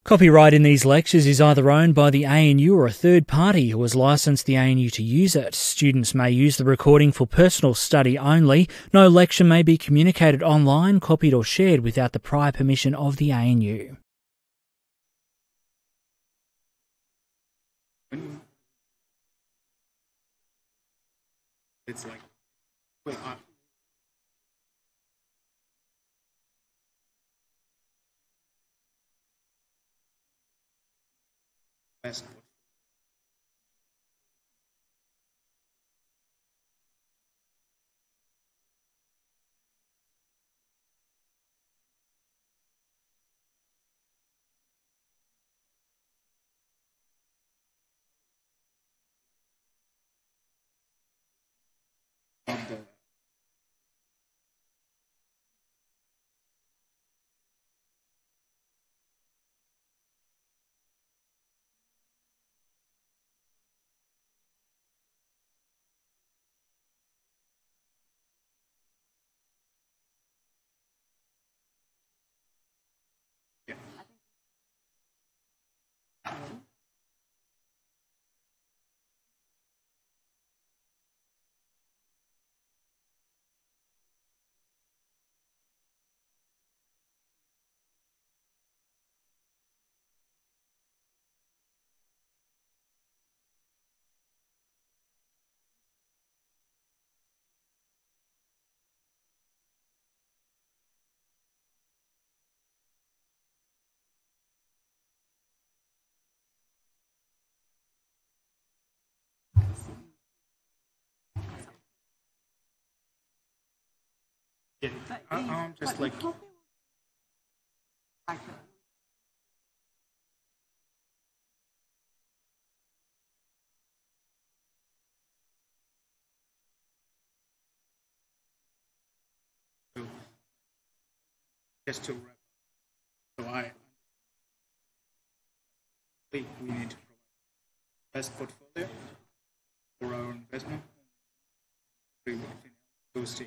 Copyright in these lectures is either owned by the ANU or a third party who has licensed the ANU to use it. Students may use the recording for personal study only. No lecture may be communicated online, copied or shared without the prior permission of the ANU. It's like, well, best. Yeah, I'm just like. Just to wrap up, we need to provide best portfolio for our investment. Everything goes to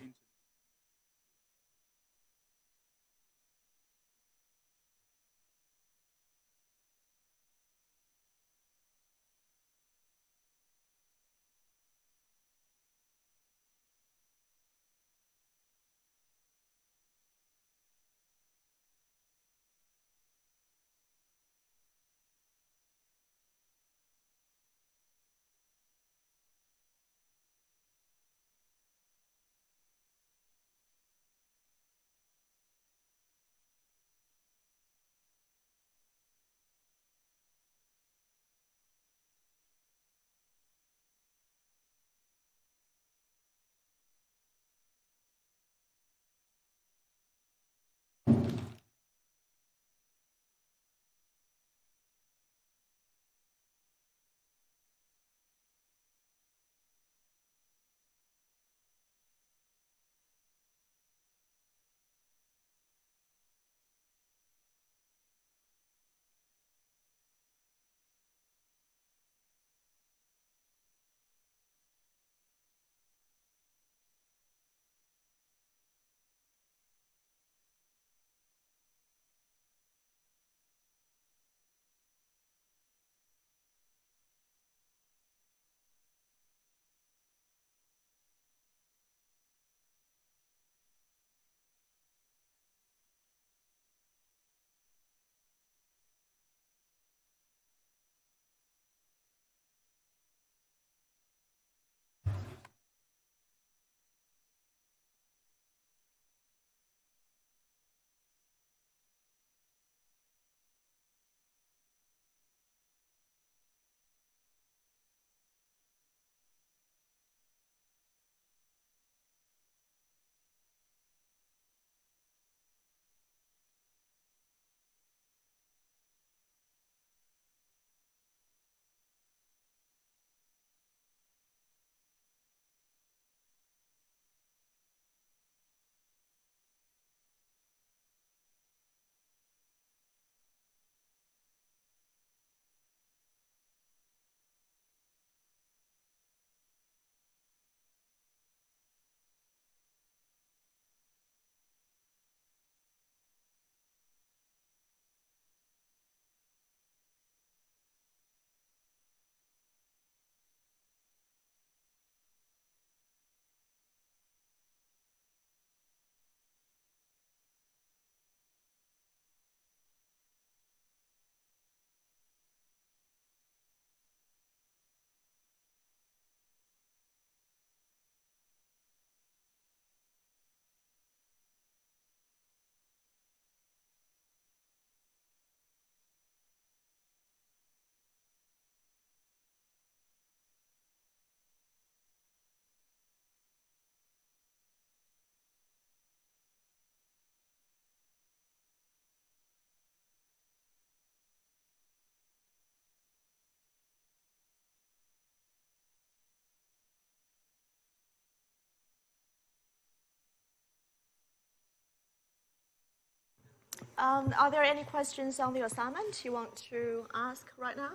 Are there any questions on the assignment you want to ask right now?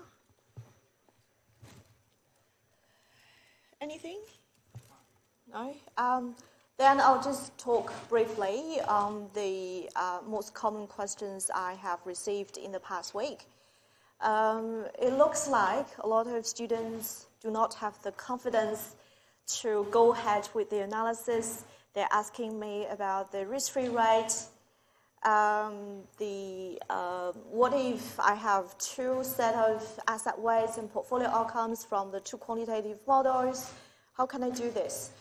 Anything? No? Then I'll just talk briefly on the most common questions I have received in the past week. It looks like a lot of students do not have the confidence to go ahead with the analysis. They're asking me about the risk-free rate, what if I have two set of asset weights and portfolio outcomes from the two quantitative models? How can I do this?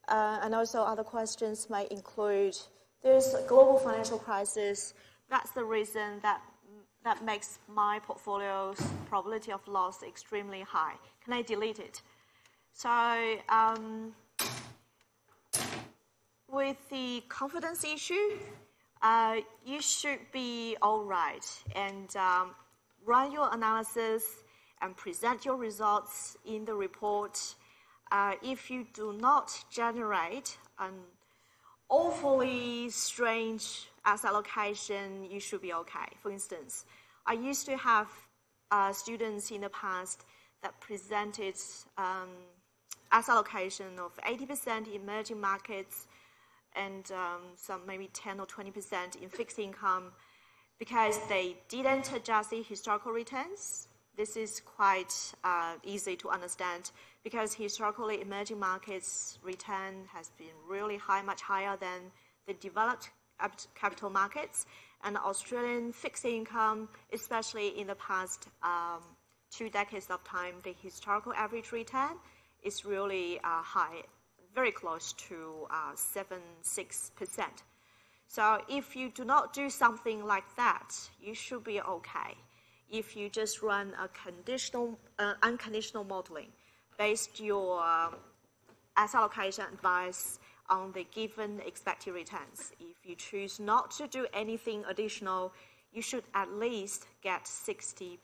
And also other questions might include, there's a global financial crisis. That's the reason that makes my portfolio's probability of loss extremely high. Can I delete it? So with the confidence issue, you should be all right and run your analysis and present your results in the report. If you do not generate an awfully strange asset allocation, you should be okay. For instance, I used to have students in the past that presented asset allocation of 80% emerging markets and some maybe 10 or 20% in fixed income because they didn't adjust the historical returns. This is quite easy to understand because historically emerging markets return has been really high, much higher than the developed capital markets. And Australian fixed income, especially in the past 2 decades of time, the historical average return is really high, very close to 7-6%. So if you do not do something like that, you should be okay. If you just run a unconditional modeling, based your asset allocation advice on the given expected returns. If you choose not to do anything additional, you should at least get 60%.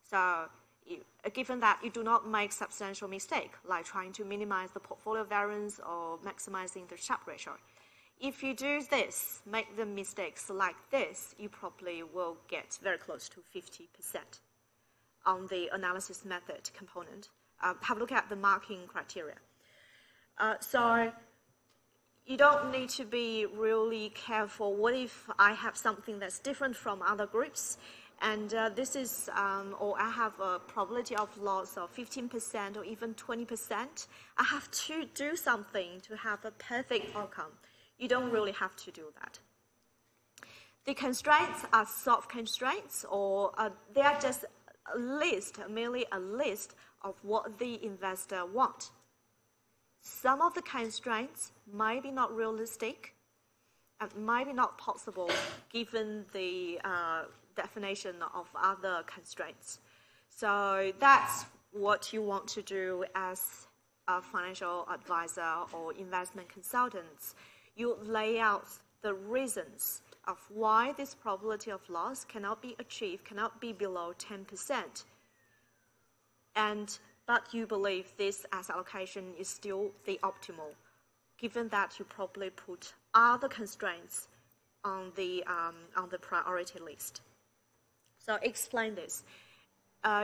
So given that you do not make substantial mistake, like trying to minimize the portfolio variance or maximizing the Sharpe ratio. If you do this, make the mistakes like this, you probably will get very close to 50% on the analysis method component. Have a look at the marking criteria. So you don't need to be really careful. What if I have something that's different from other groups? And this is, or I have a probability of loss of 15% or even 20%. I have to do something to have a perfect outcome. You don't really have to do that. The constraints are soft constraints, or they are just a list, merely a list of what the investor wants. Some of the constraints might be not realistic and might be not possible given the definition of other constraints. So that's what you want to do as a financial advisor or investment consultant. You lay out the reasons of why this probability of loss cannot be achieved, cannot be below 10%. But you believe this asset allocation is still the optimal, given that you probably put other constraints on the priority list. So explain this.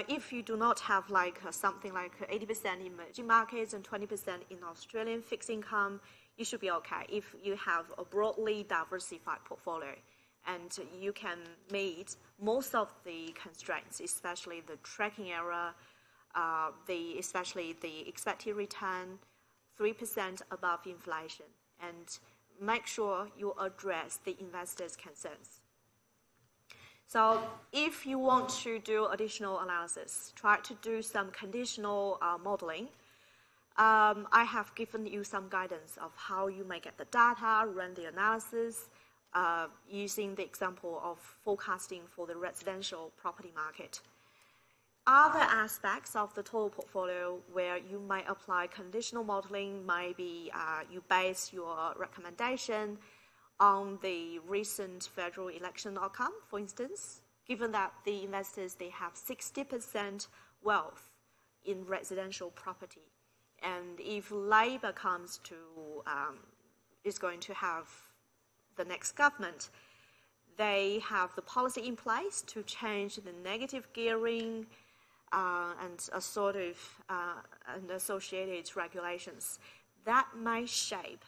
If you do not have something like 80% emerging markets and 20% in Australian fixed income, you should be okay if you have a broadly diversified portfolio and you can meet most of the constraints, especially the tracking error, especially the expected return 3% above inflation, and make sure you address the investors' concerns. So if you want to do additional analysis, try to do some conditional modeling. I have given you some guidance of how you may get the data, run the analysis, using the example of forecasting for the residential property market. Other aspects of the total portfolio where you might apply conditional modeling might be you base your recommendation on the recent federal election outcome, for instance, given that the investors, they have 60% wealth in residential property. And if Labour is going to have the next government, they have the policy in place to change the negative gearing and and associated regulations that may shape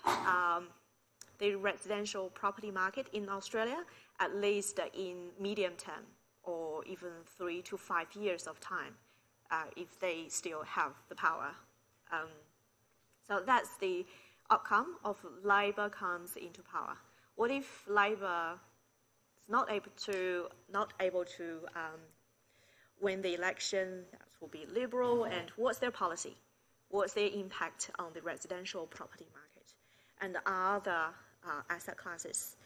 the residential property market in Australia, at least in medium term, or even 3 to 5 years of time, if they still have the power. So that's the outcome of Labor comes into power. What if Labor is not able to win the election? That will be Liberal, and what's their policy? What's their impact on the residential property market and other asset classes?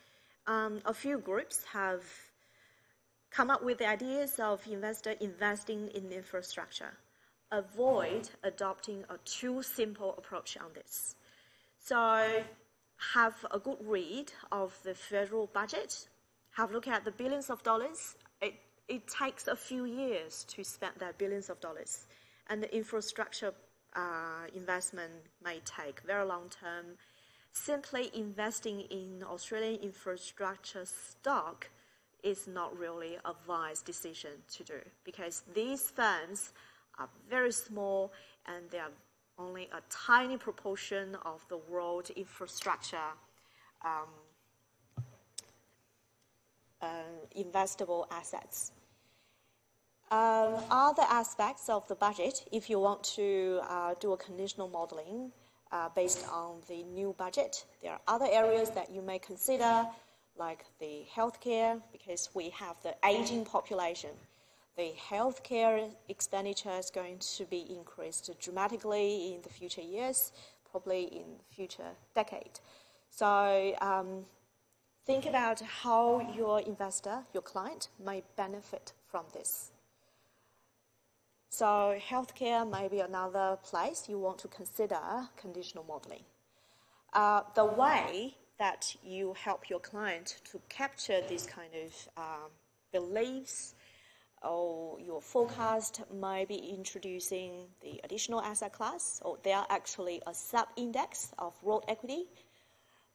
A few groups have come up with the ideas of investing in infrastructure. Avoid adopting a too simple approach on this. So have a good read of the federal budget. Have a look at the billions of dollars. It takes a few years to spend that billions of dollars. And the infrastructure investment may take very long term. Simply investing in Australian infrastructure stock is not really a wise decision to do, because these firms are very small and they are only a tiny proportion of the world infrastructure investable assets. Other aspects of the budget, if you want to do a conditional modeling based on the new budget, there are other areas that you may consider, like the healthcare, because we have the aging population. The healthcare expenditure is going to be increased dramatically in the future years, probably in the future decade. So think about how your investor, your client, may benefit from this. So healthcare may be another place you want to consider conditional modeling. The way that you help your client to capture these kind of beliefs or your forecast might be introducing the additional asset class, or they are actually a sub-index of world equity,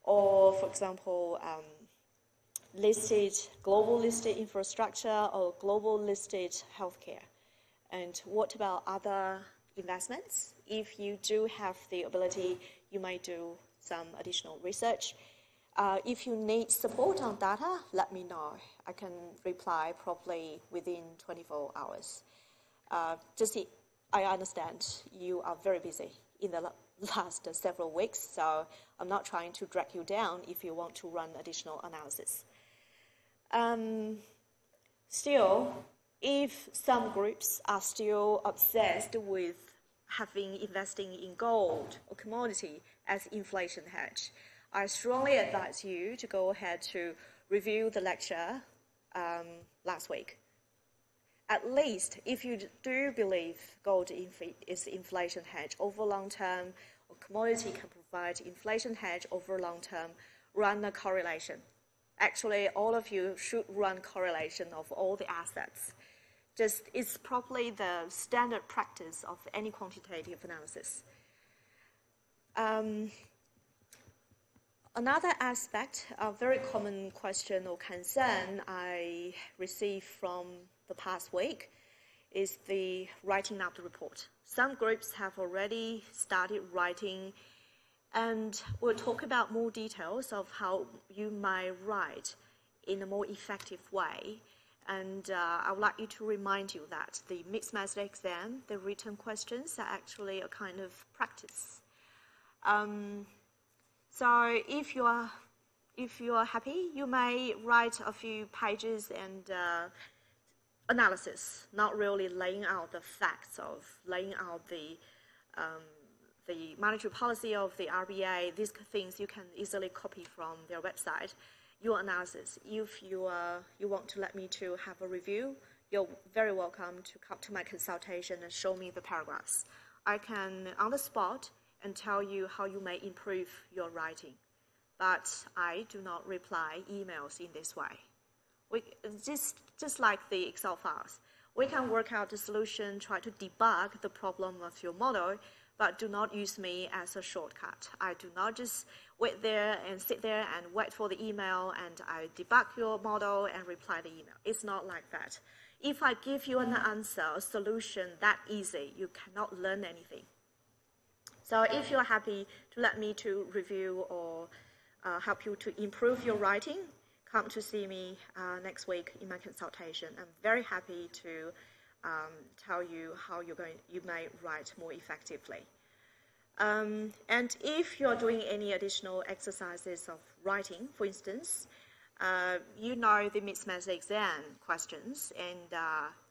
or for example, global listed infrastructure or global listed healthcare. And what about other investments? If you do have the ability, you might do some additional research. If you need support on data, let me know. I can reply probably within 24 hours. I understand you are very busy in the last several weeks, so I'm not trying to drag you down if you want to run additional analysis. Still, if some groups are still obsessed with investing in gold or commodity as inflation hedge, I strongly advise you to go ahead to review the lecture last week. At least if you do believe gold is inflation hedge over long term, or commodity can provide inflation hedge over long term, run a correlation. Actually, all of you should run correlation of all the assets. It's probably the standard practice of any quantitative analysis. Another aspect, a very common question or concern I received from the past week is the writing up the report. Some groups have already started writing, and we'll talk about more details of how you might write in a more effective way. And I would like you to remind you that the mixed method exam, the written questions, are actually a kind of practice. So if you are happy, you may write a few pages and analysis, not really laying out the facts of laying out the monetary policy of the RBA. These things you can easily copy from their website. Your analysis. If you want to let me to have a review, you're very welcome to come to my consultation and show me the paragraphs. I can, on the spot, and tell you how you may improve your writing. But I do not reply emails in this way. Just like the Excel files. We can work out the solution, try to debug the problem of your model, but do not use me as a shortcut. I do not just wait there and sit there and wait for the email and I debug your model and reply the email. It's not like that. If I give you an answer, a solution that easy, you cannot learn anything. So if you're happy to let me to review or help you to improve your writing, come to see me next week in my consultation. I'm very happy to tell you how you may write more effectively. And if you're doing any additional exercises of writing, for instance, you know the mixed method exam questions, and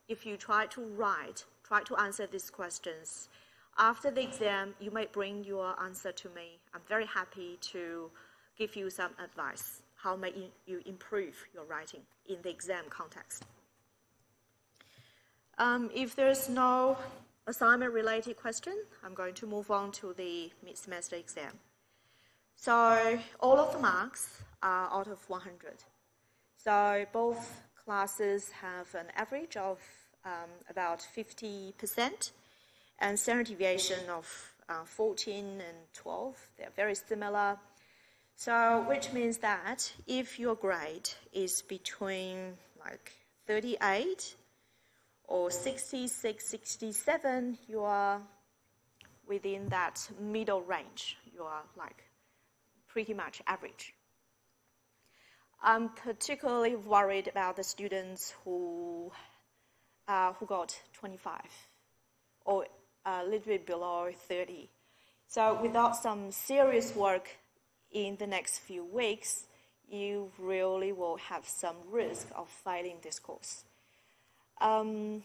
if you try to answer these questions, after the exam, you may bring your answer to me. I'm very happy to give you some advice. How may you improve your writing in the exam context? If there's no assignment-related question, I'm going to move on to the mid-semester exam. So all of the marks are out of 100. So both classes have an average of about 50%, and standard deviation of 14 and 12. They're very similar. So which means that if your grade is between like 38 or 66, 67, you are within that middle range. You are like pretty much average. I'm particularly worried about the students who got 25 or a little bit below 30. So without some serious work in the next few weeks, you really will have some risk of failing this course. So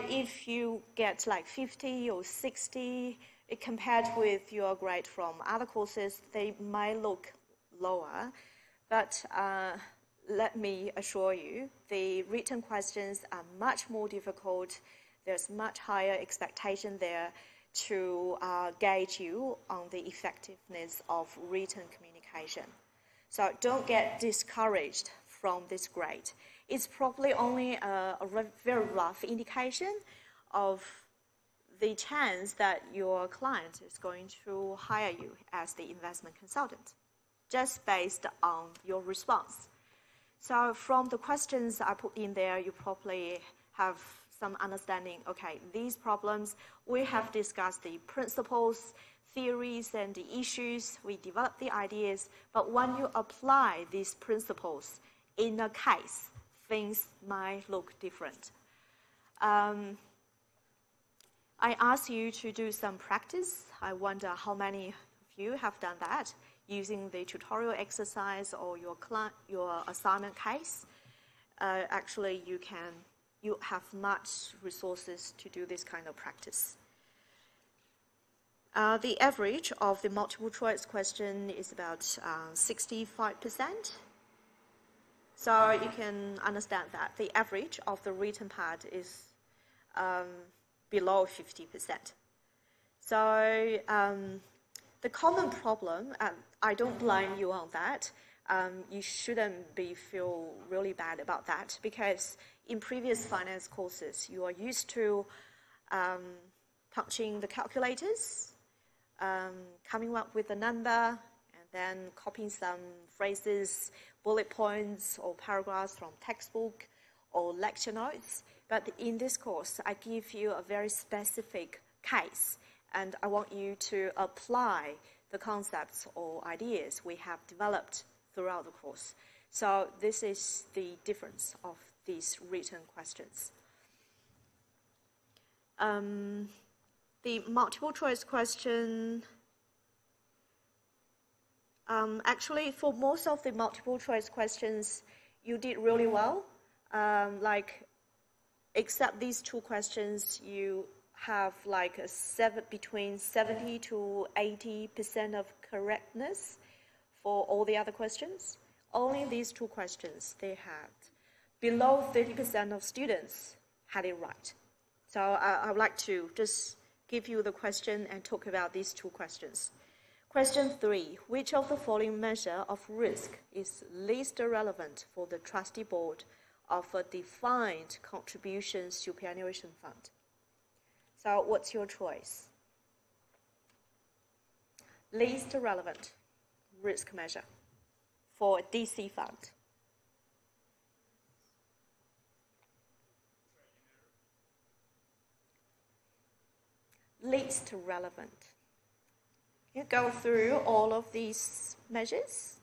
if you get like 50 or 60, compared with your grade from other courses, they might look lower. But let me assure you, the written questions are much more difficult. There's much higher expectation there to gauge you on the effectiveness of written communication. So don't get discouraged from this grade. It's probably only a very rough indication of the chance that your client is going to hire you as the investment consultant, just based on your response. So from the questions I put in there, you probably have some understanding, okay, these problems, we have discussed the principles, theories, and the issues, we developed the ideas, but when you apply these principles in a case, things might look different. I asked you to do some practice. I wonder how many of you have done that using the tutorial exercise or your assignment case. Actually, you have much resources to do this kind of practice. The average of the multiple choice question is about 65%. So you can understand that the average of the written part is below 50%. So the common problem, I don't blame you on that. You shouldn't feel really bad about that, because in previous finance courses, you are used to punching the calculators, coming up with a number, and then copying some phrases, bullet points, or paragraphs from textbook or lecture notes. But in this course, I give you a very specific case, and I want you to apply the concepts or ideas we have developed throughout the course. So this is the difference of these written questions. The multiple choice question, actually for most of the multiple choice questions, you did really well. Except these two questions, you have like between 70 to 80% of correctness for all the other questions. Only these two questions, they had below 30% of students had it right. So I would like to just give you the question and talk about these two questions. Question 3, which of the following measure of risk is least relevant for the trustee board of a defined contribution superannuation fund? So what's your choice? least relevant risk measure for a DC fund? Least relevant. You go through all of these measures,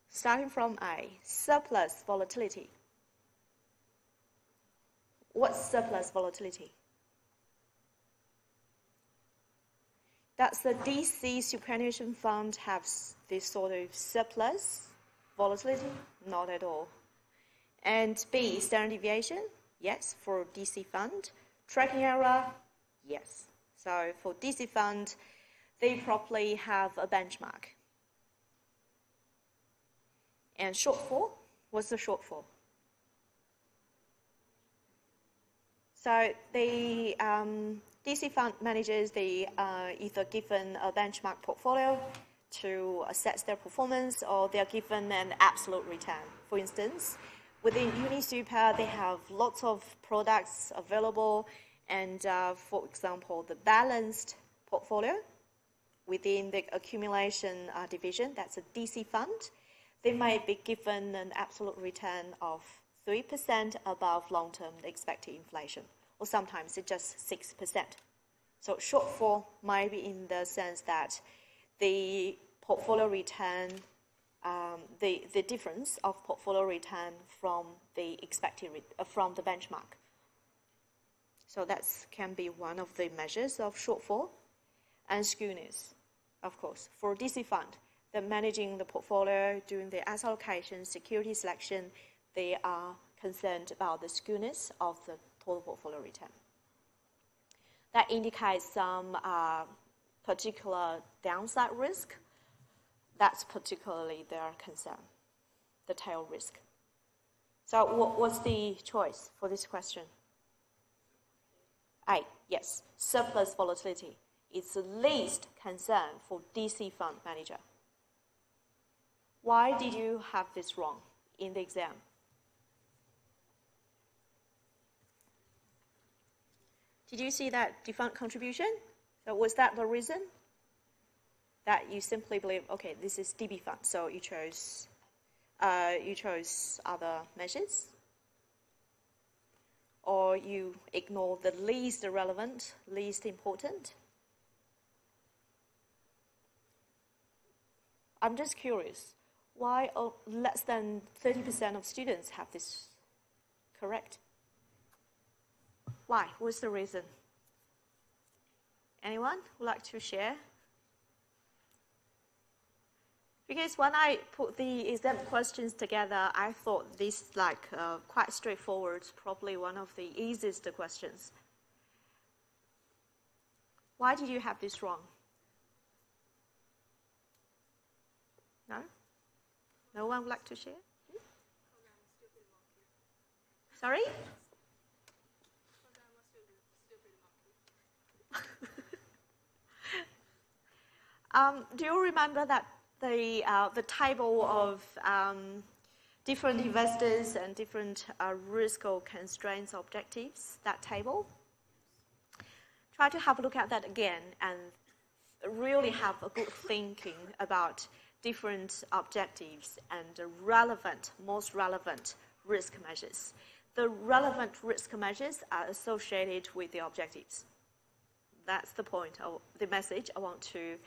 starting from A, surplus volatility. What's surplus volatility? Does the DC superannuation fund have this sort of surplus volatility? Not at all. And B, standard deviation? Yes, for DC fund. Tracking error? Yes. So for DC fund, they probably have a benchmark. And shortfall? What's the shortfall? So the DC fund managers, they are either given a benchmark portfolio to assess their performance, or they're given an absolute return. For instance, within UniSuper, they have lots of products available, and for example, the balanced portfolio within the accumulation division, that's a DC fund, they might be given an absolute return of 3% above long-term expected inflation, or sometimes it's just 6%. So shortfall might be in the sense that the portfolio return, the difference of portfolio return from the expected from the benchmark. So that can be one of the measures of shortfall. And skewness, of course, for DC fund, they're managing the portfolio, doing the asset allocation, security selection. They are concerned about the skewness of the total portfolio return. That indicates some particular downside risk. That's particularly their concern, the tail risk. So what's the choice for this question? A, yes, surplus volatility. It's the least concern for DC fund manager. Why did you have this wrong in the exam? Did you see that defunct contribution? So was that the reason? That you simply believe, okay, this is DB fund, so you chose other measures? Or you ignore the least relevant, least important? I'm just curious, why less than 30% of students have this correct? Why? What's the reason? Anyone would like to share? Because when I put the exam questions together, I thought this quite straightforward, probably one of the easiest questions. Why did you have this wrong? No? No one would like to share? Sorry? Do you remember that the table of different investors and different risk or constraints objectives, that table? Try to have a look at that again and really have a good thinking about different objectives and the relevant, most relevant risk measures. The relevant risk measures are associated with the objectives. That's the point, the message I want to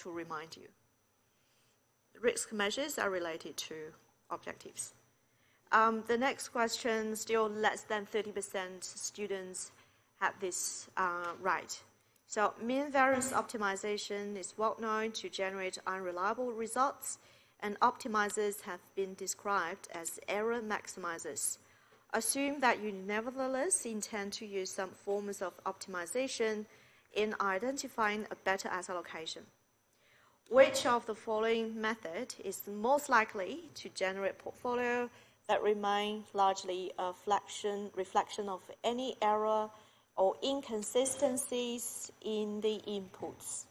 remind you. Risk measures are related to objectives. The next question, still less than 30% students have this right. So mean variance optimization is well known to generate unreliable results, and optimizers have been described as error maximizers. Assume that you nevertheless intend to use some forms of optimization in identifying a better asset allocation. Which of the following method is most likely to generate portfolio that remain largely a reflection of any error or inconsistencies in the inputs?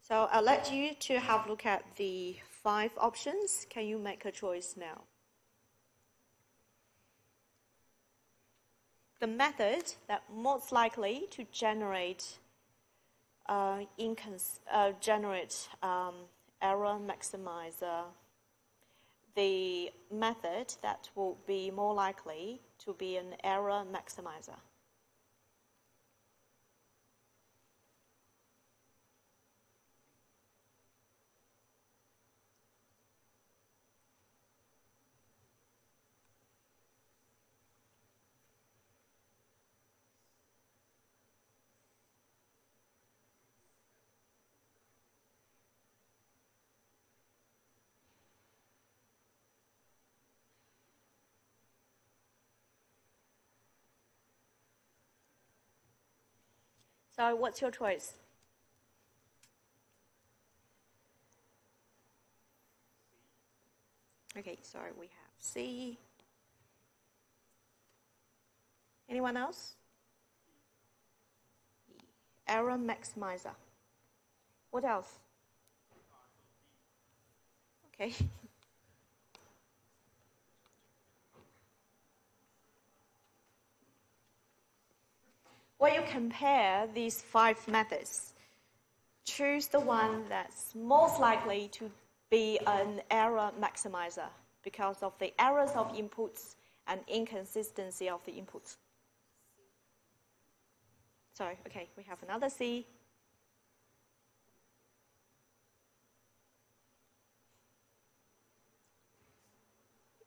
So I'll let you to have a look at the 5 options. Can you make a choice now? the method that most likely to generate error maximizer, the method that will be more likely to be an error maximizer. So what's your choice? Okay, sorry, we have C. Anyone else? Error maximizer. What else? Okay. When you compare these 5 methods, choose the one that's most likely to be an error maximizer because of the errors of inputs and inconsistency of the inputs. Sorry, okay, we have another C.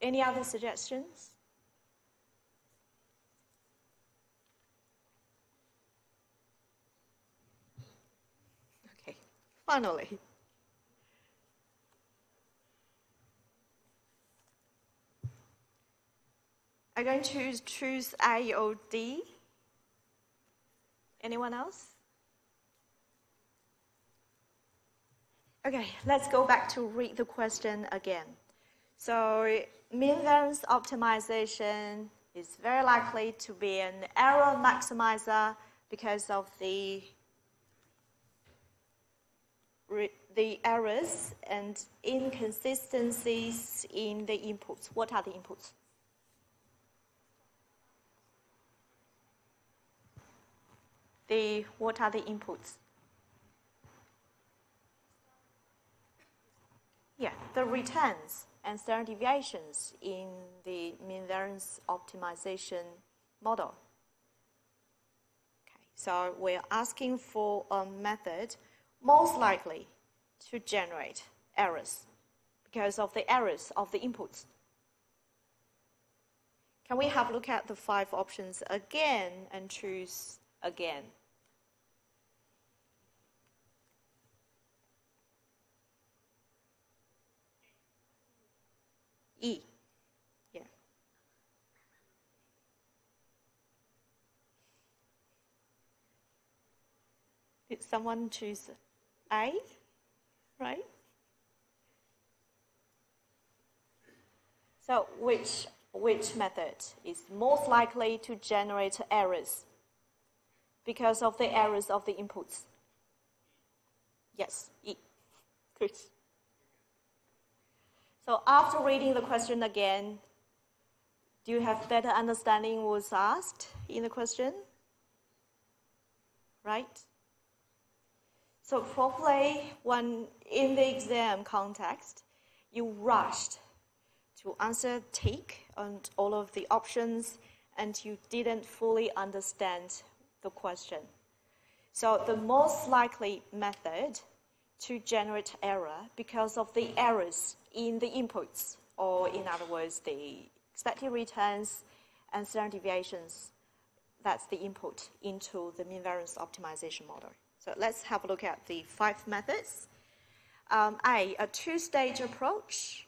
Any other suggestions? Okay, finally. I'm going to choose A or D. Anyone else? Okay, let's go back to read the question again. So mean variance optimization is very likely to be an error maximizer because of the errors and inconsistencies in the inputs. What are the inputs? What are the inputs? Yeah, the returns and standard deviations in the mean variance optimization model. Okay, so we're asking for a method most likely to generate errors because of the errors of the inputs. Can we have a look at the 5 options again and choose again? E. Yeah. Did someone choose A? Right? So which method is most likely to generate errors because of the errors of the inputs? Yes, E. Good. So after reading the question again, do you have better understanding what was asked in the question? Right? So probably when in the exam context, you rushed to answer tick on all of the options and you didn't fully understand the question. So the most likely method to generate error because of the errors in the inputs, or in other words, the expected returns and standard deviations, that's the input into the mean variance optimization model. So let's have a look at the 5 methods. A 2-stage approach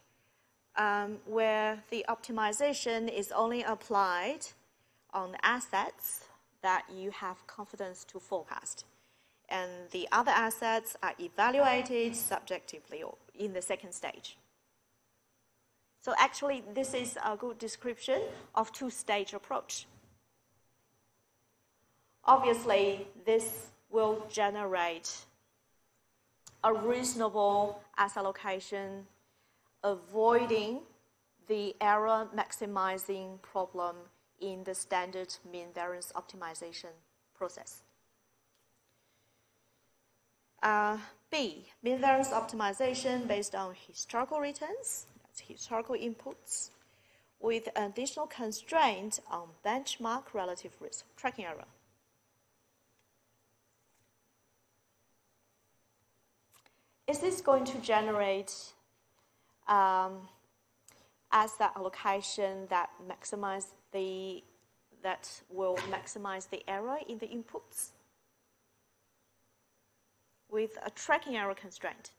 where the optimization is only applied on assets that you have confidence to forecast. And the other assets are evaluated subjectively in the 2nd stage. So actually, this is a good description of 2-stage approach. Obviously, this will generate a reasonable asset allocation, avoiding the error maximizing problem in the standard mean variance optimization process. B, mean variance optimization based on historical returns, that's historical inputs, with additional constraint on benchmark relative risk tracking error. Is this going to generate asset allocation that will maximize the error in the inputs with a tracking error constraint?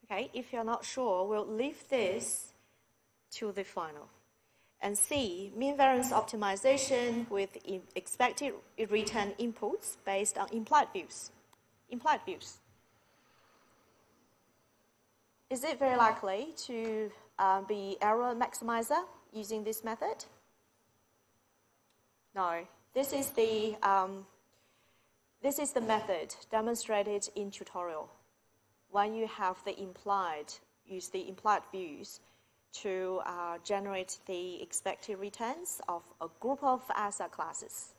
Okay, if you're not sure, we'll leave this to the final. And C, mean variance optimization with expected return inputs based on implied views. Implied views. Is it very likely to be error maximizer using this method? No. This is the method demonstrated in tutorial. When you have use the implied views to generate the expected returns of a group of asset classes.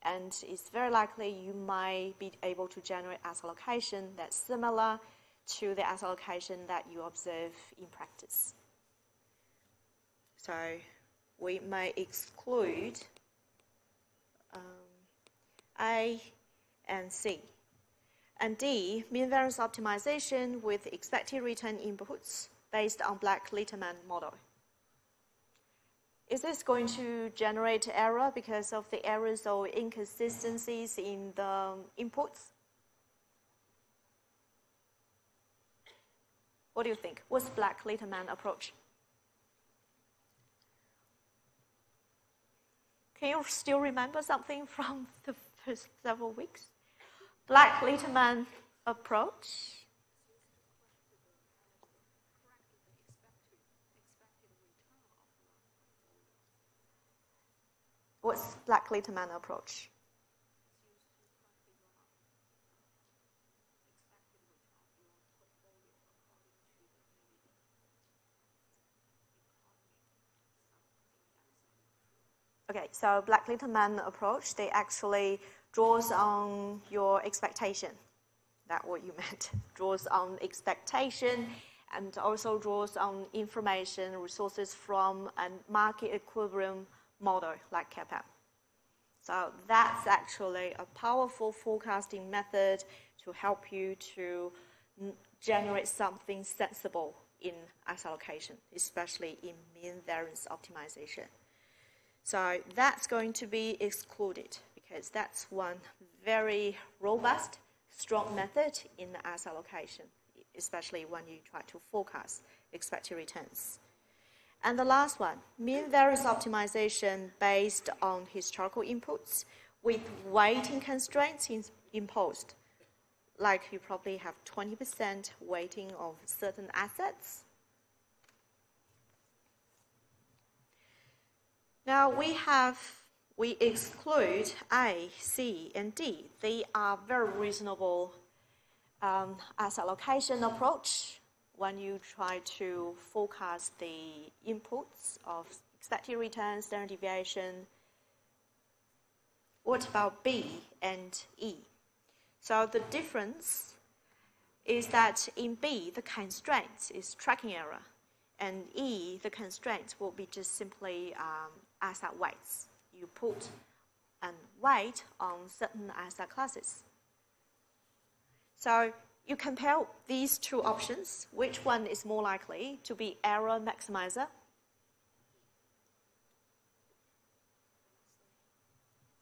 And it's very likely you might be able to generate asset allocation that's similar to the asset allocation that you observe in practice. So we may exclude A and C. And D, mean variance optimization with expected return inputs based on Black-Litterman model. Is this going to generate error because of the errors or inconsistencies in the inputs? What do you think? What's Black-Litterman approach? Can you still remember something from the first several weeks? Black-Litterman approach. What's Black-Litterman approach? Okay, so Black-Litterman approach, they actually draws on your expectation. That's what you meant. Draws on expectation and also draws on information, resources from a market equilibrium model like CAPM. So that's actually a powerful forecasting method to help you to generate something sensible in asset allocation, especially in mean variance optimization. So that's going to be excluded because that's one very robust, strong method in asset allocation, especially when you try to forecast expected returns. And the last one, mean variance optimization based on historical inputs with weighting constraints imposed. Like you probably have 20% weighting of certain assets. Now we exclude A, C, and D. They are very reasonable asset allocation approach when you try to forecast the inputs of expected return, standard deviation. What about B and E? So the difference is that in B, the constraint is tracking error, and E, the constraint will be just simply asset weights. You put a weight on certain asset classes. So you compare these two options. Which one is more likely to be error maximizer?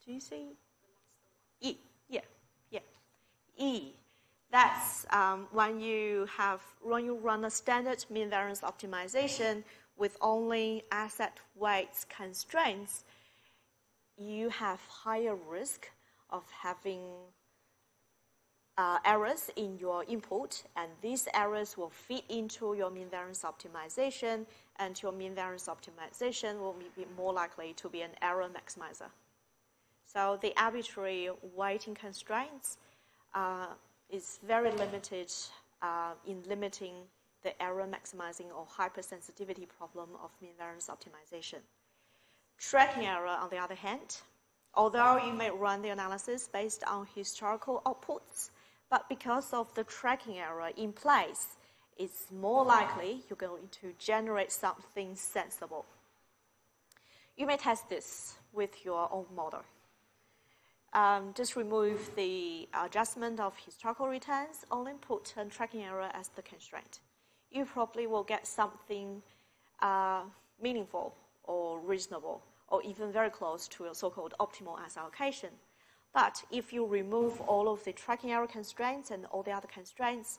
Do you see? E, yeah. E. That's when you run a standard mean variance optimization with only asset weights constraints, you have higher risk of having errors in your input, and these errors will feed into your mean variance optimization, and your mean variance optimization will be more likely to be an error maximizer. So the arbitrary weighting constraints is very limited in limiting the error maximizing or hypersensitivity problem of mean variance optimization. Tracking error, on the other hand, although you may run the analysis based on historical outputs, but because of the tracking error in place, it's more likely you're going to generate something sensible. You may test this with your own model. Just remove the adjustment of historical returns, only put a tracking error as the constraint. You probably will get something meaningful or reasonable, or even very close to a so-called optimal asset allocation. But if you remove all of the tracking error constraints and all the other constraints,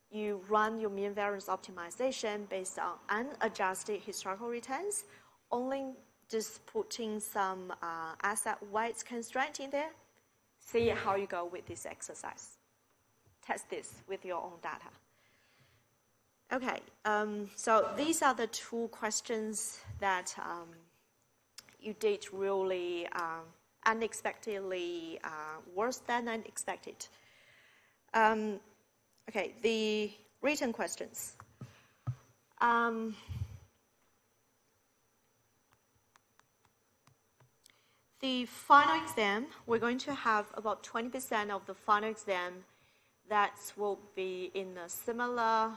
you run your mean variance optimization based on unadjusted historical returns, only just putting some asset weights constraint in there. See how you go with this exercise. Test this with your own data. Okay, so these are the two questions that you did really unexpectedly worse than expected. Okay, the written questions. The final exam, we're going to have about 20% of the final exam that will be in a similar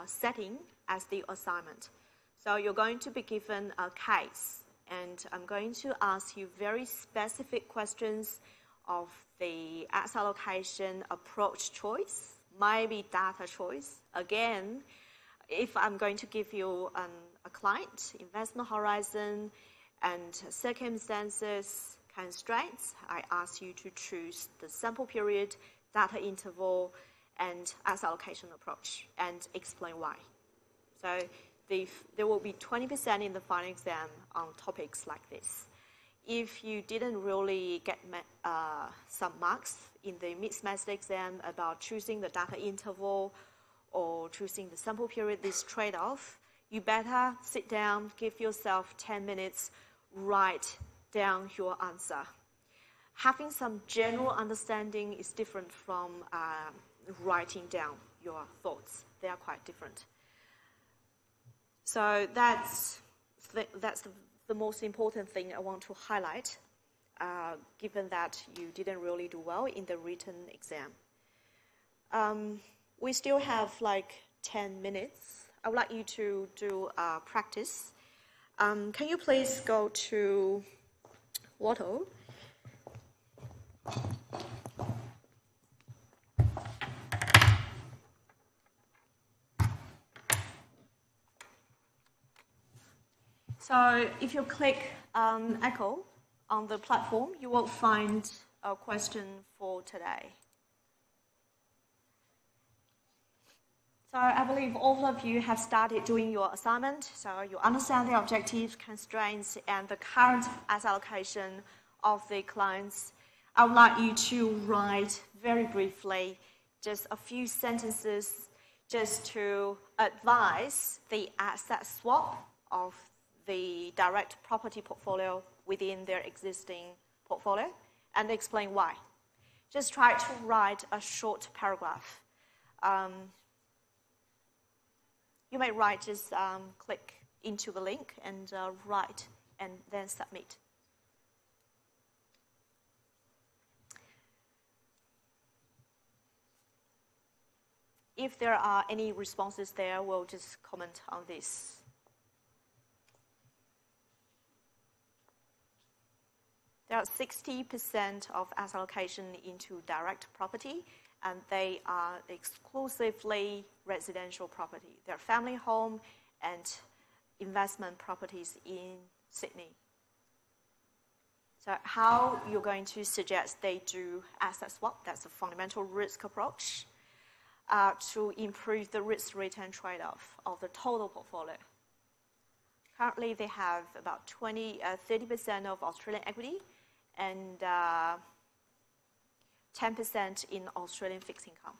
setting as the assignment. So you're going to be given a case, and I'm going to ask you very specific questions of the asset allocation approach choice, maybe data choice. Again, if I'm going to give you a client, investment horizon, and circumstances, constraints, I ask you to choose the sample period, data interval, and asset allocation approach, and explain why. So there will be 20% in the final exam on topics like this. If you didn't really get some marks in the mid-semester exam about choosing the data interval or choosing the sample period, this trade-off, you better sit down, give yourself 10 minutes, write down your answer. Having some general understanding is different from writing down your thoughts. They are quite different. So that's the most important thing I want to highlight, given that you didn't really do well in the written exam. We still have like 10 minutes. I would like you to do practice. Can you please go to Watto? So if you click Echo on the platform, you will find a question for today. So I believe all of you have started doing your assignment, so you understand the objectives, constraints, and the current asset allocation of the clients. I would like you to write very briefly, just a few sentences, just to advise the asset swap of the direct property portfolio within their existing portfolio, and explain why. Just try to write a short paragraph. You may write, just click into the link and write, and then submit. If there are any responses there, we'll just comment on this. There are 60% of asset allocation into direct property, and they are exclusively residential property. They're family home and investment properties in Sydney. So how you're going to suggest they do asset swap, that's a fundamental risk approach, to improve the risk-return trade-off of the total portfolio. Currently, they have about 30% of Australian equity and 10% in Australian fixed income.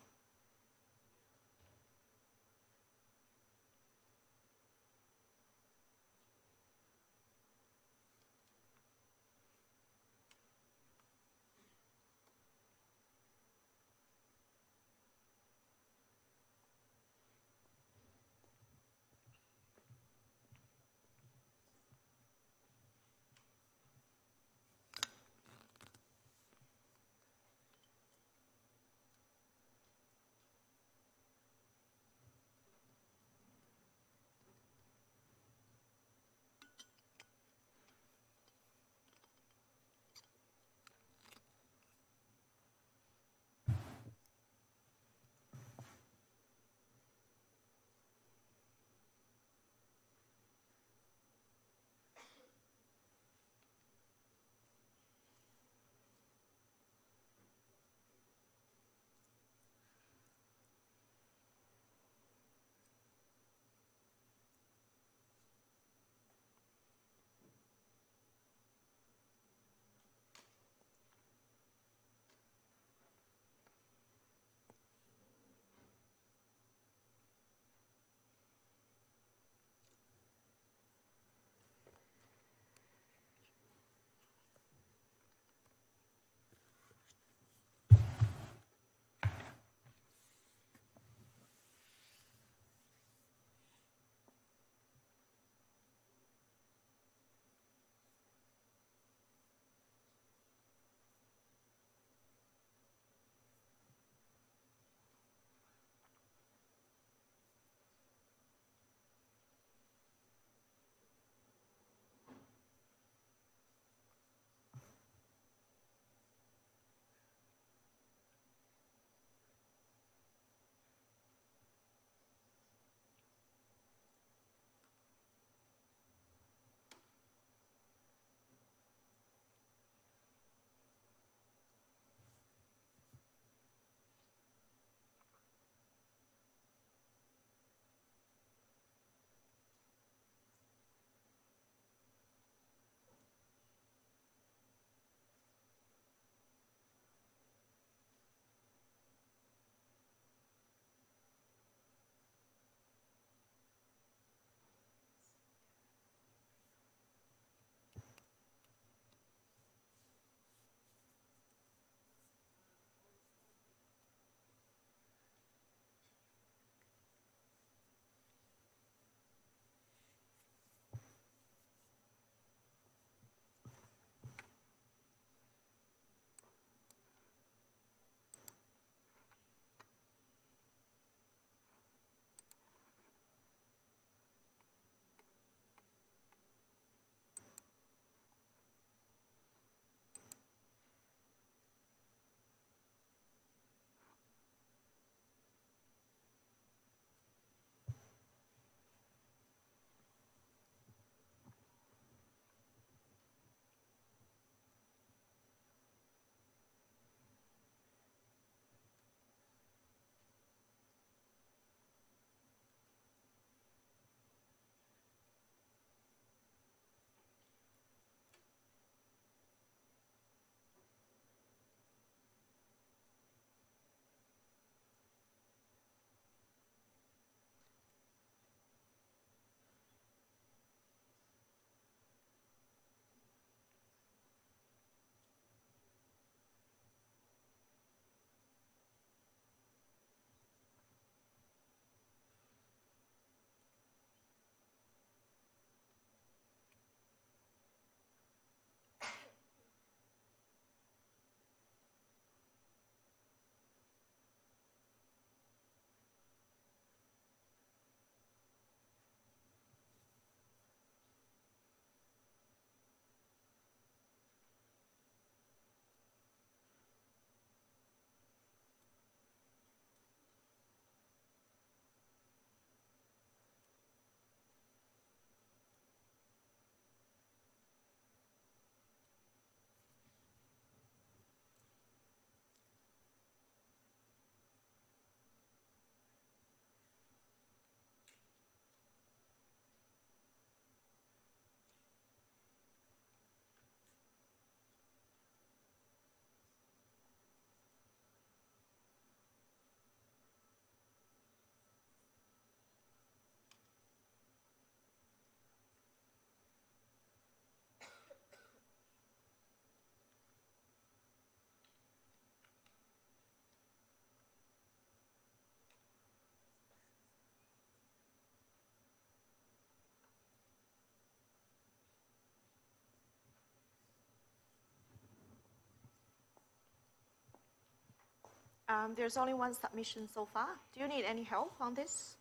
There's only one submission so far. Do you need any help on this?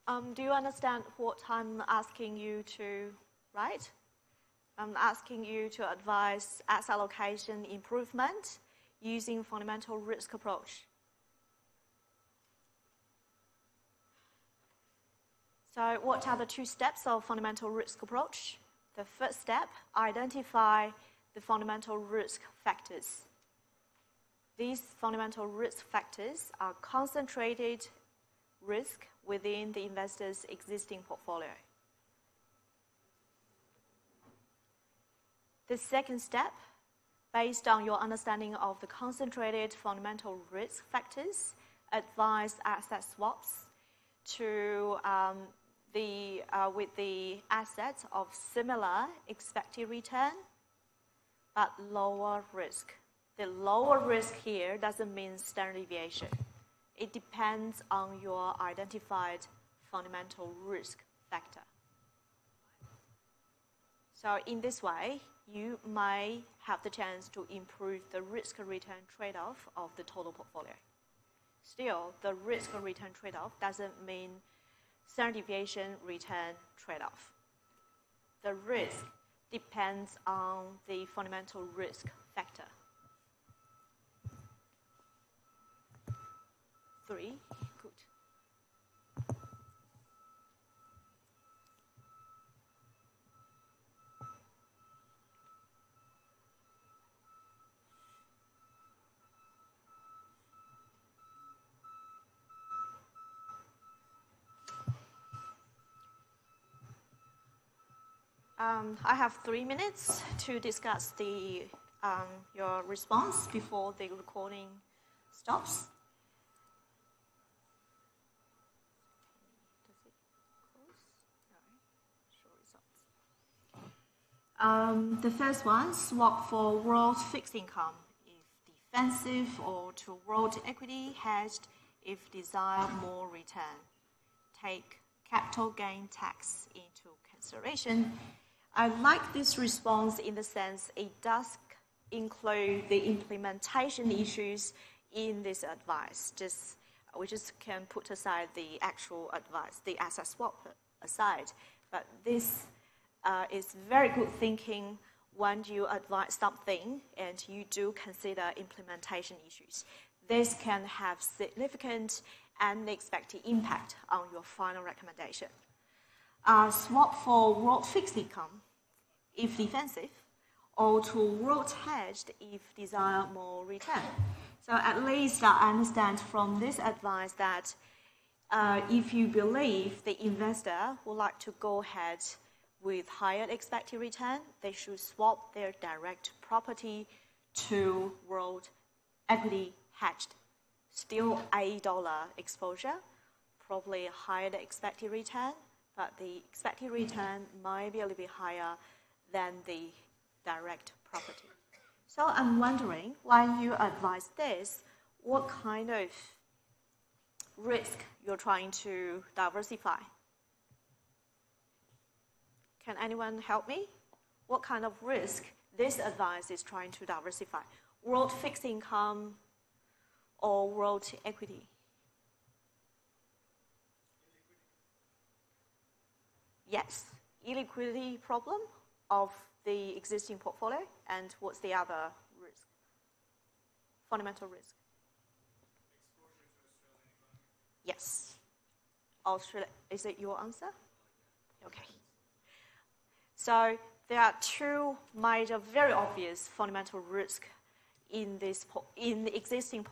Do you understand what I'm asking you to write? I'm asking you to advise asset allocation improvement using fundamental risk approach. So what are the two steps of fundamental risk approach? The first step, identify the fundamental risk factors. These fundamental risk factors are concentrated risk within the investor's existing portfolio. The second step, based on your understanding of the concentrated fundamental risk factors, advise asset swaps to with the assets of similar expected return, but lower risk. The lower risk here doesn't mean standard deviation. It depends on your identified fundamental risk factor. So in this way, you may have the chance to improve the risk-return trade-off of the total portfolio. Still, the risk-return trade-off doesn't mean standard deviation return trade-off. The risk depends on the fundamental risk factor. 3, good. I have 3 minutes to discuss the your response before the recording stops. Does it close? No. Show results. The first one, swap for world fixed income if defensive, or to world equity hedged if desire more return. Take capital gain tax into consideration. I like this response in the sense it does include the implementation issues in this advice. We just can put aside the actual advice, the asset swap aside. But this is very good thinking when you advise something and you do consider implementation issues. This can have significant and unexpected impact on your final recommendation. Swap for world fixed income if defensive, or to world hedged if desire more return. So at least I understand from this advice that if you believe the investor would like to go ahead with higher expected return, they should swap their direct property to world equity hedged. Still $8 exposure, probably higher than expected return, but the expected return might be a little bit higher than the direct property. So I'm wondering, when you advise this, what kind of risk you're trying to diversify? Can anyone help me? What kind of risk this advice is trying to diversify? World fixed income or world equity? Yes, illiquidity problem of the existing portfolio, and what's the other risk? Fundamental risk. Exposure to Australian economy. Yes. Australia, is it your answer? Okay. So there are two major, very obvious fundamental risks in the existing portfolio.